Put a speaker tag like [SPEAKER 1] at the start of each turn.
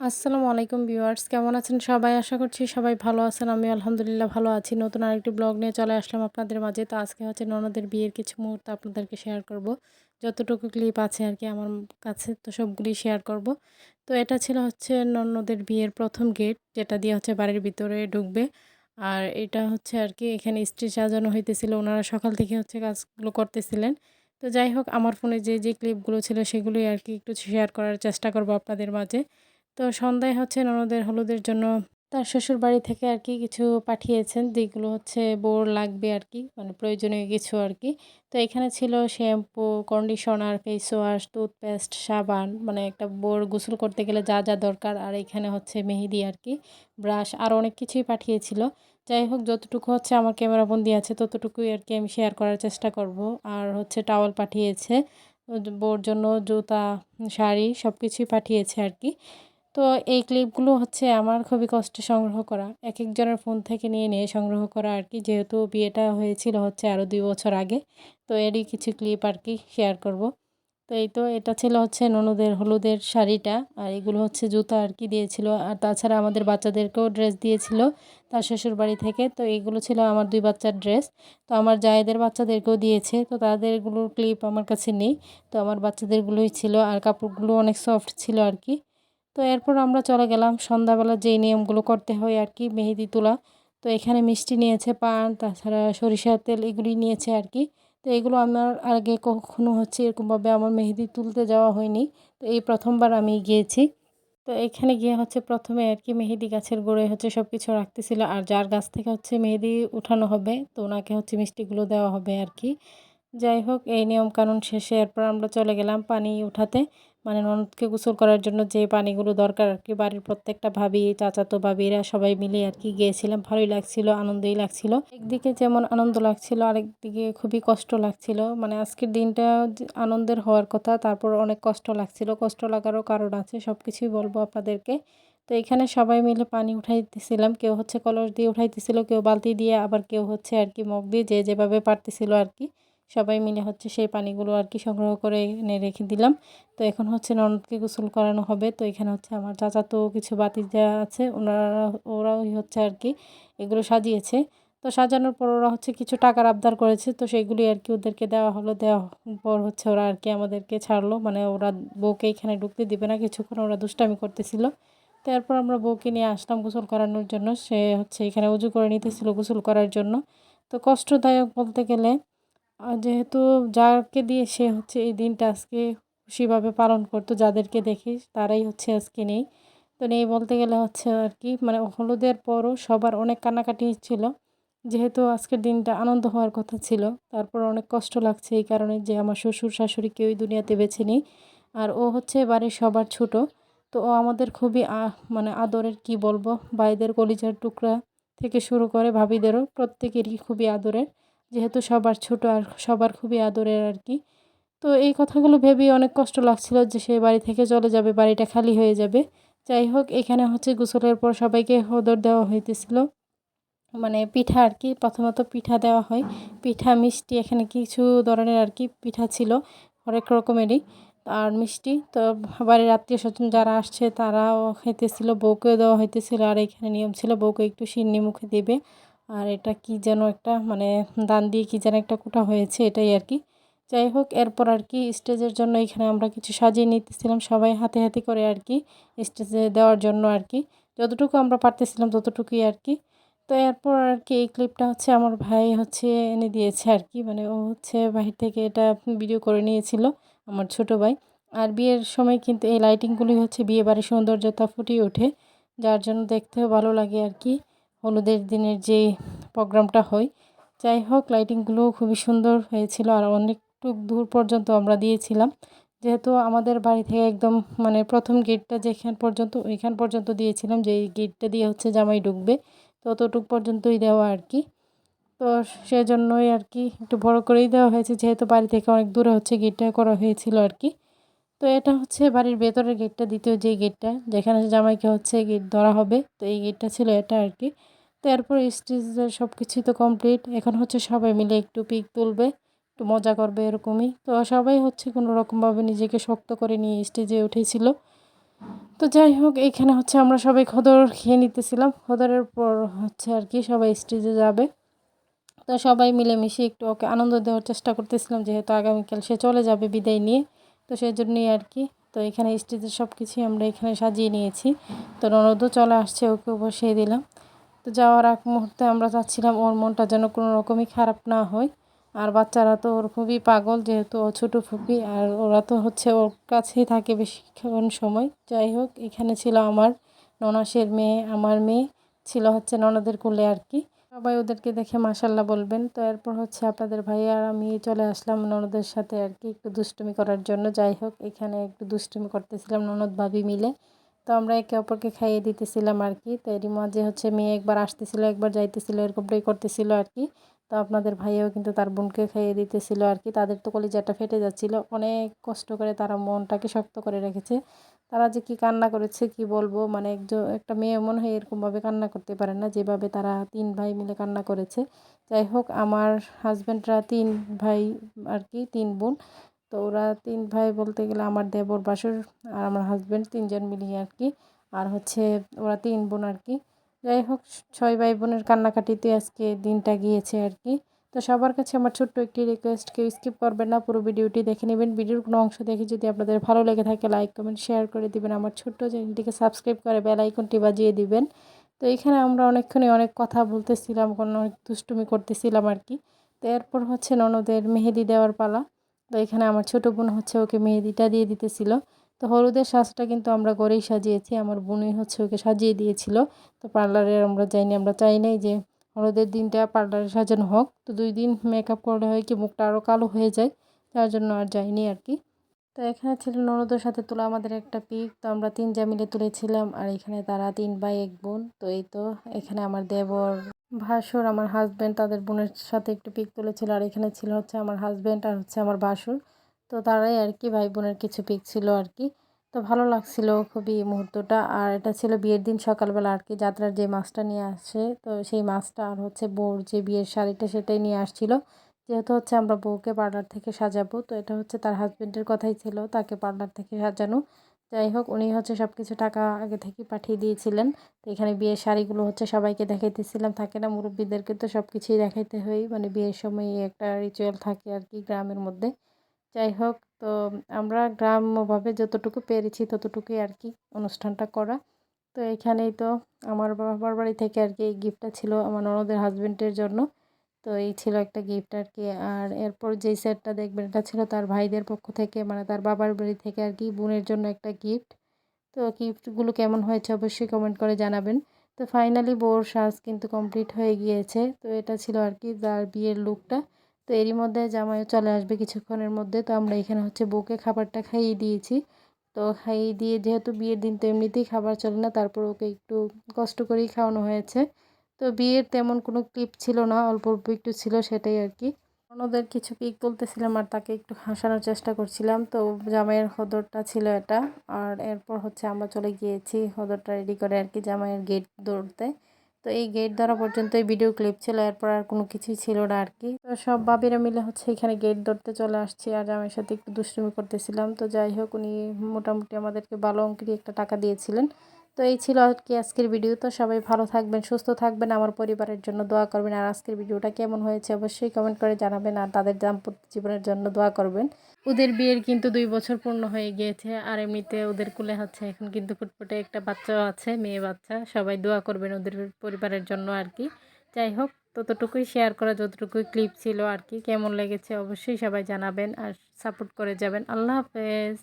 [SPEAKER 1] আসসালামু আলাইকুম ভিউয়ার্স, কেমন আছেন সবাই? আশা করছি সবাই ভালো আছেন। আমি আলহামদুলিল্লাহ ভালো আছি। নতুন আরেকটি ব্লগ নিয়ে চলে আসলাম আপনাদের মাঝে। তো আজকে হচ্ছে ননদের বিয়ের কিছু মুহূর্ত আপনাদেরকে শেয়ার করব। যতটুকু ক্লিপ আছে আরকি আমার কাছে, তো সবগুলি শেয়ার করব। তো এটা ছিল হচ্ছে ননদের বিয়ের ১ম গেট, যেটা দিয়ে হচ্ছে বাড়ির ভিতরে ঢুকবে। আর এটা হচ্ছে আরকি এখানে স্টেজ সাজানো হইতেছিল। উনারা সকাল থেকে হচ্ছে কাজগুলো করতেছিলেন। তো যাই হোক, আমার ফোনে যে ক্লিপগুলো ছিল সেগুলোই আরকি একটু শেয়ার করার চেষ্টা করব আপনাদের মাঝে। তো সন্ধ্যায় হচ্ছে ননদের হলুদের জন্য তার শ্বশুরবাড়ি থেকে আরকি কিছু পাঠিয়েছেন, যেগুলো হচ্ছে বউর লাগবে আরকি, মানে প্রয়োজনীয় কিছু আরকি। তো এখানে ছিল shampoo, conditioner, face wash, toothpaste, সাবান, মানে একটা বউর গোসল করতে গেলে যা দরকার। আর এখানে হচ্ছে মেহেদি আরকি, ব্রাশ, আরও অনেক কিছুই পাঠিয়েছিল। যাই হোক, যতটুকু হচ্ছে আমার ক্যামেরাবন্দি আছে ততটুকুই আরকি আমি শেয়ার করার চেষ্টা করব। আর হচ্ছে টাওয়াল পাঠিয়েছে, বউর জন্য জুতা, শাড়ি সবকিছুই পাঠিয়েছে আরকি। তো এই ক্লিপগুলো হচ্ছে আমার খুবই কষ্টে সংগ্রহ করা। একেকজনের ফোন থেকে নিয়ে সংগ্রহ করা আরকি। যেহেতু বিয়েটা হয়েছিল হচ্ছে আরও ২ বছর আগে। তো এরই কিছু ক্লিপ আরকি শেয়ার করব। তো এই তো এটা ছিল হচ্ছে ননদের হলুদের শাড়িটা। আর এগুলো হচ্ছে জুতা আরকি দিয়েছিল। আর তাছাড়া আমাদের বাচ্চাদেরকেও ড্রেস দিয়েছিল তার শ্বশুরবাড়ি থেকে। তো এগুলো ছিল আমার ২ বাচ্চার ড্রেস। তো আমার জায়েদের বাচ্চাদেরকেও দিয়েছে। তো তাদেরগুলোর ক্লিপ আমার কাছে নেই। তো আমার বাচ্চাদেরগুলোই ছিল। আর কাপড়গুলো অনেক সফট ছিল আরকি। তো এরপর আমরা চলে গেলাম সন্ধ্যাবেলা যেই নিয়মগুলো করতে হয় আরকি, মেহেদি তোলা। তো এখানে মিষ্টি নিয়েছে, পান, তাছাড়া সরিষার তেল, এগুলি নিয়েছে আরকি। তো এগুলো আমার আগে কখনো হচ্ছে এরকমভাবে আমার মেহেদি তুলতে যাওয়া হয়নি। তো এই ১ম বার আমি গিয়েছি। তো এখানে গিয়ে হচ্ছে ১ম এ আরকি মেহেদি গাছের গোড়ায় হচ্ছে সবকিছু রাখতেছিল। আর যার গাছ থেকে হচ্ছে মেহেদি উঠানো হবে, তো ওনাকে হচ্ছে মিষ্টিগুলো দেওয়া হবে আরকি। যাই হোক, এই নিয়মকানুন শেষে এরপর আমরা চলে গেলাম পানি উঠাতে। মানে ননদকে গোসল করার জন্য যে পানিগুলো দরকার আরকি, বাড়ির প্রত্যেকটা ভাবি, চাচাতো ভাবিরা সবাই মিলে আরকি গিয়েছিলাম। ভালোই লাগছিল, আনন্দই লাগছিল। একদিকে যেমন আনন্দ লাগছিল, আরেকদিকে খুবই কষ্ট লাগছিল। মানে আজকের দিনটা যে আনন্দের হওয়ার কথা, তারপর অনেক কষ্ট লাগছিল। কষ্ট লাগারও কারণ আছে, সবকিছুই বলবো আপনাদেরকে। তো এখানে সবাই মিলে পানি উঠাইতেছিলাম। কেউ হচ্ছে কলস দিয়ে উঠাইতেছিল, কেউ বালতি দিয়ে, আবার কেউ হচ্ছে আরকি মগ দিয়ে, যে যেভাবে পারতেছিল আরকি। সবাই মিলে হচ্ছে সেই পানিগুলো আরকি সংগ্রহ করে এনে রেখে দিলাম। তো এখন হচ্ছে ননদকে গোসল করানো হবে। তো এখানে হচ্ছে আমার চাচাতো কিছু ভাতিজা আছে, ওরাই হচ্ছে আরকি এগুলো সাজিয়েছে। তো সাজানোর পর ওরা হচ্ছে কিছু টাকার আবদার করেছে। তো সেগুলি আরকি ওদেরকে দেওয়া হলো। দেওয়া পর হচ্ছে ওরা আরকি আমাদেরকে ছাড়লো। মানে ওরা বউকে এখানে ঢুকতে দিবে না, কিছুক্ষণ ওরা দুষ্টামি করতেছিল। তো এরপর আমরা বউকে নিয়ে আসলাম গোসল করানোর জন্য। সে হচ্ছে এখানে অজু করে নিতেছিল গোসল করার জন্য। তো কষ্টদায়ক বলতে গেলে, যেহেতু যাকে দিয়ে সে হচ্ছে এই দিনটা আজকে খুশিভাবে পালন করতো, যাদেরকে দেখি তারাই হচ্ছে আজকে নেই। তো নেই বলতে গেলে হচ্ছে আরকি, মানে হলুদের পরও সবার অনেক কান্নাকাটি ছিল। যেহেতু আজকের দিনটা আনন্দ হওয়ার কথা ছিল, তারপর অনেক কষ্ট লাগছে এই কারণে যে আমার শ্বশুর-শাশুড়ি কেউই দুনিয়াতে বেঁচে নেই। আর ও হচ্ছে বাড়ির সবার ছোট। তো ও আমাদের খুবই মানে আদরের, কি বলবো, ভাইদের কলিজার টুকরা থেকে শুরু করে ভাবিদেরও প্রত্যেকেরই খুবই আদরের। যেহেতু সবার ছোট আর সবার খুবই আদরের আরকি। তো এই কথাগুলো ভেবেই অনেক কষ্ট লাগছিল যে সে বাড়ি থেকে চলে যাবে, বাড়িটা খালি হয়ে যাবে। যাই হোক, এখানে হচ্ছে গোসলের পর সবাইকে হোদর দেওয়া হইতেছিল। মানে পিঠা আরকি, প্রথমত পিঠা দেওয়া হয়। পিঠা, মিষ্টি, এখানে কিছু ধরনের আরকি পিঠা ছিল, হরেক রকমেরই। আর মিষ্টি তো বাড়ির আত্মীয়স্বজন যারা আসছে তারাও খাইতেছিল, বউকেও দেওয়া হইতেছিল। আর এখানে নিয়ম ছিল বউকে একটু সিন্নি মুখে দিবে। আর এটা কি যেন একটা, মানে দান দিয়ে কি যেন একটা কুটা হয়েছে, এটাই আরকি। যাই হোক, এরপর আরকি স্টেজের জন্য এখানে আমরা কিছু সাজিয়ে নিতেছিলাম সবাই হাতে করে আরকি, স্টেজে দেওয়ার জন্য আরকি। যতটুকু আমরা পারতেছিলাম ততটুকুই আরকি। তো এরপর আরকি এই ক্লিপটা হচ্ছে আমার ভাই হচ্ছে এনে দিয়েছে আরকি। মানে ও হচ্ছে বাহির থেকে এটা ভিডিও করে নিয়েছিল, আমার ছোট ভাই। আর বিয়ের সময় কিন্তু এই লাইটিংগুলি হচ্ছে বিয়েবাড়ির সৌন্দর্যতা ফুটিয়ে ওঠে, যার জন্য দেখতেও ভালো লাগে আরকি। হলুদের দিনের যে প্রোগ্রামটা হয়। যাই হোক, লাইটিংগুলোও খুবই সুন্দর হয়েছিল। আর অনেকটুক দূর পর্যন্ত আমরা দিয়েছিলাম। যেহেতু আমাদের বাড়ি থেকে একদম, মানে ১ম গেটটা যেখান পর্যন্ত, ওইখান পর্যন্ত দিয়েছিলাম, যে এই গেটটা দিয়ে হচ্ছে জামাই ঢুকবে। ততটুক পর্যন্তই দেওয়া আরকি। তো সেজন্যই আরকি একটু বড় করেই দেওয়া হয়েছে, যেহেতু বাড়ি থেকে অনেক দূরে হচ্ছে গেটটা করা হয়েছিল আরকি। তো এটা হচ্ছে বাড়ির ভেতরের গেটটা, ২য় যে গেটটা যেখানে জামাইকে হচ্ছে গেট ধরা হবে। তো এই গেটটা ছিল এটা আরকি। তো এরপর স্টেজের সবকিছুই তো কমপ্লিট। এখন হচ্ছে সবাই মিলে একটু পিক তুলবে, একটু মজা করবে, এরকমই। তো সবাই হচ্ছে কোনো রকমভাবে নিজেকে শক্ত করে নিয়ে স্টেজে উঠেছিল। তো যাই হোক এখানে হচ্ছে আমরা সবাই খদর খেয়ে নিতেছিলাম। খদরের পর হচ্ছে আর কি সবাই স্টেজে যাবে। তো সবাই মিলেমিশে একটু ওকে আনন্দ দেওয়ার চেষ্টা করতেছিলাম, যেহেতু আগামীকাল সে চলে যাবে বিদায় নিয়ে। তো সেজন্যই আর কি। তো এখানে স্টেজের সব কিছুই আমরা এখানে সাজিয়ে নিয়েছি। তো ননদও চলে আসছে, ওকেও বসিয়ে দিলাম। তো যাওয়ার আগ মুহূর্তে আমরা চাচ্ছিলাম ওর মনটা যেন কোনো রকমই খারাপ না হয়। আর বাচ্চারা তো ওর খুবই পাগল, যেহেতু ও ছোটো ফুপি, আর ওরা তো হচ্ছে ওর কাছেই থাকে বেশিক্ষণ সময়। যাই হোক এখানে ছিল আমার ননাসের মেয়ে, আমার মেয়ে ছিল হচ্ছে ননদের কোলে আর কি। সবাই ওদেরকে দেখে মাশাল্লাহ বলবেন। তো এরপর হচ্ছে আপনাদের ভাই আর আমি চলে আসলাম ননদের সাথে আর কি একটু দুষ্টুমি করার জন্য। যাই হোক এখানে একটু দুষ্টুমি করতেছিলাম ননদ ভাবি মিলে। তো আমরা একে অপরকে খাইয়ে দিতেছিলাম আর কি। তো এরই মাঝে হচ্ছে মেয়ে একবার আসতেছিল একবার যাইতেছিল, এরকমটাই করতেছিল আর কি। তো আপনাদের ভাইও কিন্তু তার বোনকে খাইয়ে দিতেছিল আর কি। তাদের তো কলিজাটা ফেটে যাচ্ছিল, অনেক কষ্ট করে তারা মনটাকে শক্ত করে রেখেছে। তারা যে কি কান্না করেছে কি বলবো, মানে একটা মেয়ে মনে হয় এরকমভাবে কান্না করতে পারে না, যেভাবে তারা 3 ভাই মিলে কান্না করেছে। যাই হোক আমার হাজব্যান্ডরা 3 ভাই আর কি, 3 বোন। তো ওরা 3 ভাই বলতে গেলে আমার দেবর, বাসুর আর আমার হাজব্যান্ড 3 জন মিলিয়ে আর কি। আর হচ্ছে ওরা 3 বোন আর কি। যাই হোক 6 ভাই বোনের কান্নাকাটিতে আজকে দিনটা গিয়েছে আর কি। তো সবার কাছে আমার ছোট্ট একটি রিকোয়েস্ট, কেউ স্কিপ করবেন না, পুরো ভিডিওটি দেখে নেবেন। ভিডিওর কোনো অংশ দেখে যদি আপনাদের ভালো লেগে থাকে লাইক কমেন্ট শেয়ার করে দিবেন, আমার ছোট্ট চ্যানেলটিকে সাবস্ক্রাইব করে বেল আইকনটি বাজিয়ে দিবেন। তো এখানে আমরা অনেকক্ষণই অনেক কথা বলতেছিলাম, অনেক দুষ্টুমি করতেছিলাম আর কি। তো এরপর হচ্ছে ননদের মেহেদি দেওয়ার পালা। তো এখানে আমার ছোট বোন হচ্ছে ওকে মেহেদিটা দিয়ে দিতেছিল। তো হলুদের সাজটা কিন্তু আমরা ঘরেই সাজিয়েছি, আমার বোনই হচ্ছে ওকে সাজিয়ে দিয়েছিল। তো পার্লারে আমরা যাইনি, আমরা চাই নাই যে হলুদের দিনটা পার্লারে সাজানো হোক। তো 2 দিন মেকআপ করলে হয় কি মুখটা আরও কালো হয়ে যায়, তার জন্য আর যাইনি আর কি। তো এখানে ছিল ননদের সাথে তোলা আমাদের একটা পিক। তো আমরা 3 জা মিলে তুলেছিলাম, আর এখানে তারা 3 ভাই 1 বোন। তো এই তো এখানে আমার দেবর, ভাসুর, আমার হাজব্যান্ড তাদের বোনের সাথে একটু পিক তুলেছিল। আর এখানে ছিল হচ্ছে আমার হাজব্যান্ড আর হচ্ছে আমার ভাসুর। তো তারাই আর কি ভাই বোনের কিছু পিক ছিল আর কি। তো ভালো লাগছিল খুবই মুহূর্তটা। আর এটা ছিল বিয়ের দিন সকালবেলা আর কি, যাত্রার যে মাছটা নিয়ে আসে, তো সেই মাছটা আর হচ্ছে বউর যে বিয়ের শাড়িটা সেটাই নিয়ে আসছিল। যেহেতু হচ্ছে আমরা বউকে পার্লার থেকে সাজাবো, তো এটা হচ্ছে তার হাজবেন্ডের কথাই ছিল তাকে পার্লার থেকে সাজানো। যাই হোক উনি হচ্ছে সব কিছু টাকা আগে থেকে পাঠিয়ে দিয়েছিলেন। তো এখানে বিয়ের শাড়িগুলো হচ্ছে সবাইকে দেখাইতেছিলাম, থাকে না মুরব্বীদেরকে তো সব কিছুই দেখাইতে হয়, মানে বিয়ের সময় একটা রিচুয়াল থাকে আর কি গ্রামের মধ্যে। যাই হোক তো আমরা গ্রাম্যভাবে যতটুকু পেরেছি ততটুকুই আর কি অনুষ্ঠানটা করা। তো এখানেই তো আমার বাবার বাড়ি থেকে আর কি এই গিফটটা ছিল আমার ননদের হাজবেন্ডের জন্য। তো এই ছিল একটা গিফট আর কি। আর এরপর যেই সেটটা দেখবেন এটা ছিল তার ভাইদের পক্ষ থেকে, মানে তার বাবার বাড়ি থেকে আর কি বোনের জন্য একটা গিফট। তো গিফটগুলো কেমন হয়েছে অবশ্যই কমেন্ট করে জানাবেন। তো ফাইনালি বউর সাজ কিন্তু কমপ্লিট হয়ে গিয়েছে। তো এটা ছিল আর কি তার বিয়ের লুকটা। তো এরই মধ্যে জামাইও চলে আসবে কিছুক্ষণের মধ্যে। তো আমরা এখানে হচ্ছে বউকে খাবারটা খাইয়ে দিয়েছি। তো খাইয়ে দিয়ে, যেহেতু বিয়ের দিন তো এমনিতেই খাবার চলে না, তারপর ওকে একটু কষ্ট করেই খাওয়ানো হয়েছে। তো বিয়ের তেমন কোনো ক্লিপ ছিল না, অল্প অল্প একটু ছিল সেটাই আর কি। অন্যদের কিছু পিক তুলতেছিলাম আর তাকে একটু হাসানোর চেষ্টা করছিলাম। তো জামাইয়ের হদরটা ছিল এটা। আর এরপর হচ্ছে আমরা চলে গিয়েছি হদরটা রেডি করে আর কি জামাইয়ের গেট ধরতে। তো এই গেট ধরা পর্যন্তই ভিডিও ক্লিপ ছিল, এরপর আর কোনো কিছুই ছিল না আর কি। তো সব ভাবিরা মিলে হচ্ছে এখানে গেট ধরতে চলে আসছি, আর জামাইয়ের সাথে একটু দুষ্টুমি করতেছিলাম। তো যাই হোক উনি মোটামুটি আমাদেরকে ভালো অঙ্কেরই একটা টাকা দিয়েছিলেন। তো এই ছিল আর কি আজকের ভিডিও। তো সবাই ভালো থাকবেন, সুস্থ থাকবেন, আমার পরিবারের জন্য দোয়া করবেন। আর আজকের ভিডিওটা কেমন হয়েছে অবশ্যই কমেন্ট করে জানাবেন, আর তাদের দাম্পত্য জীবনের জন্য দোয়া করবেন। ওদের বিয়ের কিন্তু 2 বছর পূর্ণ হয়ে গিয়েছে, আর এমনিতে ওদের কোলে হচ্ছে এখন কিন্তু ফুটফুটে একটা বাচ্চাও আছে, মেয়ে বাচ্চা। সবাই দোয়া করবেন ওদের পরিবারের জন্য আর কি। যাই হোক ততটুকুই শেয়ার করা, যতটুকুই ক্লিপ ছিল আর কি। কেমন লেগেছে অবশ্যই সবাই জানাবেন আর সাপোর্ট করে যাবেন। আল্লাহ হাফেজ।